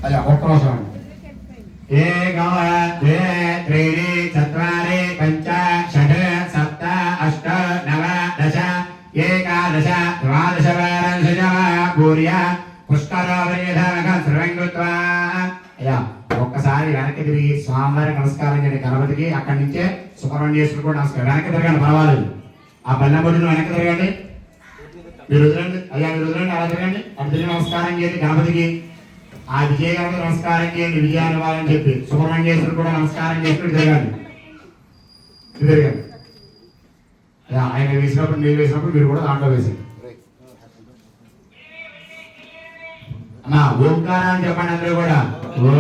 అయ్యా ఒక్క నిమిషం. ఏకం ద్వే త్రీణి చత్వారి పంచ షట్ సప్త అష్ట నవ దశ ఏకాదశ ద్వాదశ వారంశజ పూర్య పుష్కరోపరిధానక సర్వంగత్వా. అయ్యా ఒక్కసారి వెనక్కి తిరిగి స్వామివారి నమస్కారం చేయండి గణపతికి. అక్కడి నుంచే సుబ్రహ్మణ్యేశ్వరుడు కూడా నమస్కారం. వెనక్కి తిరగండి, పర్వాలేదు. ఆ బల్లెబొడ్డును వెనక్కి తిరగండి. మీరు వదలండి అయ్యా, మీరు వదలండి, అలా తిరగండి. అటు తిరిగి నమస్కారం చేయండి గణపతికి. ఆ విజయ గణపతి నమస్కారం చేయండి, విజయాన్ని ఇవ్వాలని చెప్పి. సుబ్రహ్మణ్యేశ్వరుడు కూడా నమస్కారం చేసి తిరగండి, తిరగండి. ఆయన వేసినప్పుడు మీరు వేసినప్పుడు మీరు కూడా దాంట్లో వేసండి. అన్నా ఓంకారాన్ని చెప్పండి అందరూ కూడా. ఓ